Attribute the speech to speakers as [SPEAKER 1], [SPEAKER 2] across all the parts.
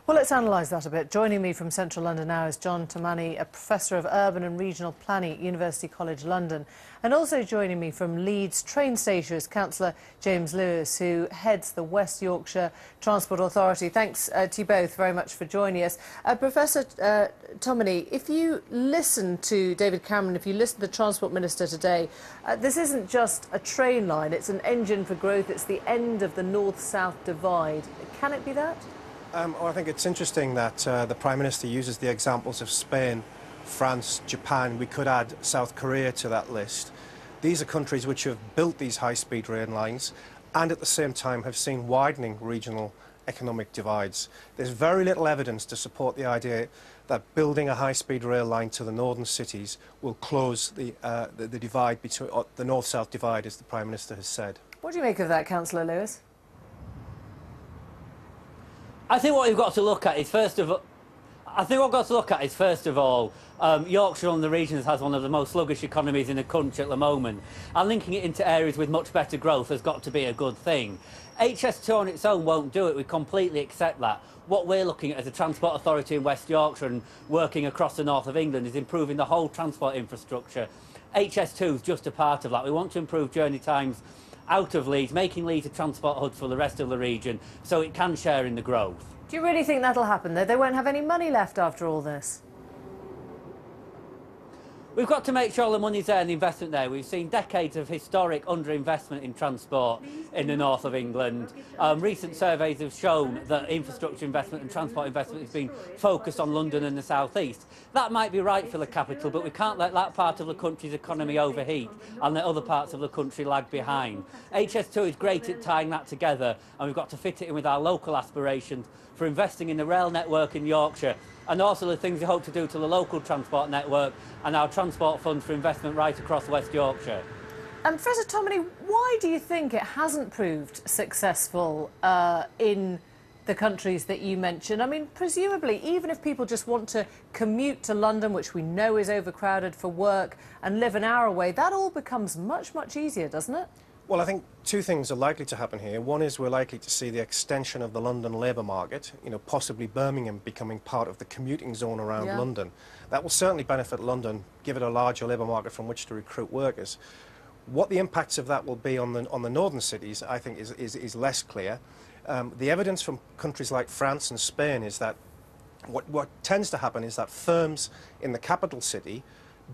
[SPEAKER 1] Well, let's analyse that a bit. Joining me from central London now is John Tamani, a Professor of Urban and Regional Planning at University College London. And also joining me from Leeds train station is councillor James Lewis, who heads the West Yorkshire Transport Authority. Thanks to you both very much for joining us. Professor Tamani, if you listen to David Cameron, if you listen to the Transport Minister today, this isn't just a train line, it's an engine for growth, it's the end of the north-south divide. Can it be that?
[SPEAKER 2] I think it's interesting that the Prime Minister uses the examples of Spain, France, Japan. We could add South Korea to that list. These are countries which have built these high-speed rail lines and at the same time have seen widening regional economic divides. There's very little evidence to support the idea that building a high-speed rail line to the northern cities will close the divide between the north-south divide, as the Prime Minister has said.
[SPEAKER 1] What do you make of that, Councillor Lewis?
[SPEAKER 3] I think what we've got to look at is first of all, Yorkshire and the regions has one of the most sluggish economies in the country at the moment, and linking it into areas with much better growth has got to be a good thing. HS2 on its own won't do it. We completely accept that. What we're looking at as a transport authority in West Yorkshire and working across the north of England is improving the whole transport infrastructure. HS2 is just a part of that. We want to improve journey times out of Leeds, making Leeds a transport hub for the rest of the region so it can share in the growth.
[SPEAKER 1] Do you really think that'll happen, though? They won't have any money left after all this.
[SPEAKER 3] We've got to make sure the money's there and the investment there. We've seen decades of historic underinvestment in transport in the north of England. Recent surveys have shown that infrastructure investment and transport investment has been focused on London and the south east. That might be right for the capital, but we can't let that part of the country's economy overheat and let other parts of the country lag behind. HS2 is great at tying that together, and we've got to fit it in with our local aspirations for investing in the rail network in Yorkshire, and also the things we hope to do to the local transport network and our transport funds for investment right across West Yorkshire.
[SPEAKER 1] Professor Tamani, why do you think it hasn't proved successful in the countries that you mentioned? I mean, presumably, even if people just want to commute to London, which we know is overcrowded for work, and live an hour away, that all becomes much, much easier, doesn't it?
[SPEAKER 2] Well, I think two things are likely to happen here. One is we're likely to see the extension of the London labour market, possibly Birmingham becoming part of the commuting zone around London. That will certainly benefit London, give it a larger labour market from which to recruit workers. What the impacts of that will be on the northern cities, I think, is less clear. The evidence from countries like France and Spain is that what tends to happen is that firms in the capital city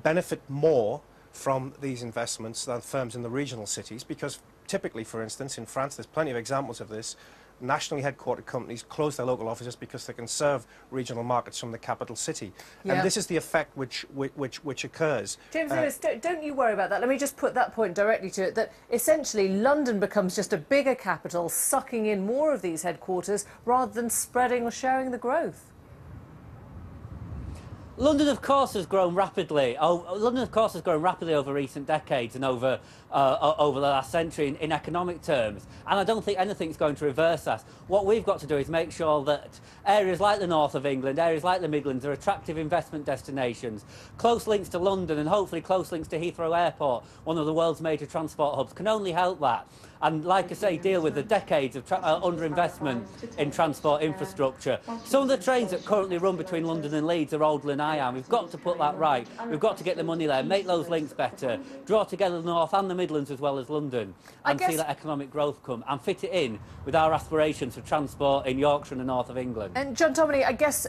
[SPEAKER 2] benefit more from these investments than firms in the regional cities, because typically, for instance, in France, there's plenty of examples of this. Nationally headquartered companies close their local offices because they can serve regional markets from the capital city. And this is the effect which occurs.
[SPEAKER 1] James Lewis, don't you worry about that. Let me just put that point directly to it, that essentially London becomes just a bigger capital, sucking in more of these headquarters rather than spreading or sharing the growth.
[SPEAKER 3] London, of course, has grown rapidly. London, of course, has grown rapidly over recent decades and over the last century in economic terms. And I don't think anything's going to reverse that. What we've got to do is make sure that areas like the north of England, areas like the Midlands are attractive investment destinations. Close links to London and hopefully close links to Heathrow Airport, one of the world's major transport hubs, can only help that. And, like I say, deal with the decades of underinvestment in transport infrastructure. Some of the trains that currently run between London and Leeds are older than I am. We've got to put that right. We've got to get the money there, make those links better, draw together the North and the Midlands as well as London, and see that economic growth come, and fit it in with our aspirations for transport in Yorkshire and the north of England.
[SPEAKER 1] And, John Tamani, I guess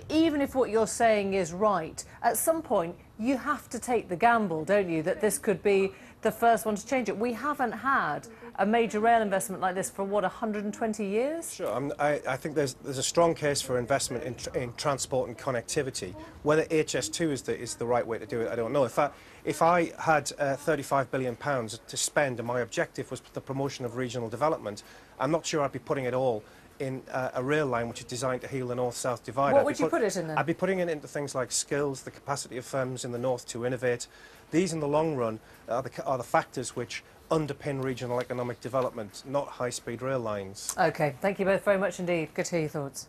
[SPEAKER 1] even if what you're saying is right, at some point you have to take the gamble, don't you, that this could be the first one to change it. We haven't had a major rail investment like this for, what, 120 years?
[SPEAKER 2] Sure. I think there's a strong case for investment in transport and connectivity. Whether HS2 is the right way to do it, I don't know. If I had £35 billion to spend and my objective was the promotion of regional development, I'm not sure I'd be putting it all in a rail line which is designed to heal the north-south divide.
[SPEAKER 1] What would you put it in then?
[SPEAKER 2] I'd be putting it into things like skills, the capacity of firms in the north to innovate. These, in the long run, are the factors which underpin regional economic development, not high-speed rail lines.
[SPEAKER 1] OK, thank you both very much indeed. Good to hear your thoughts.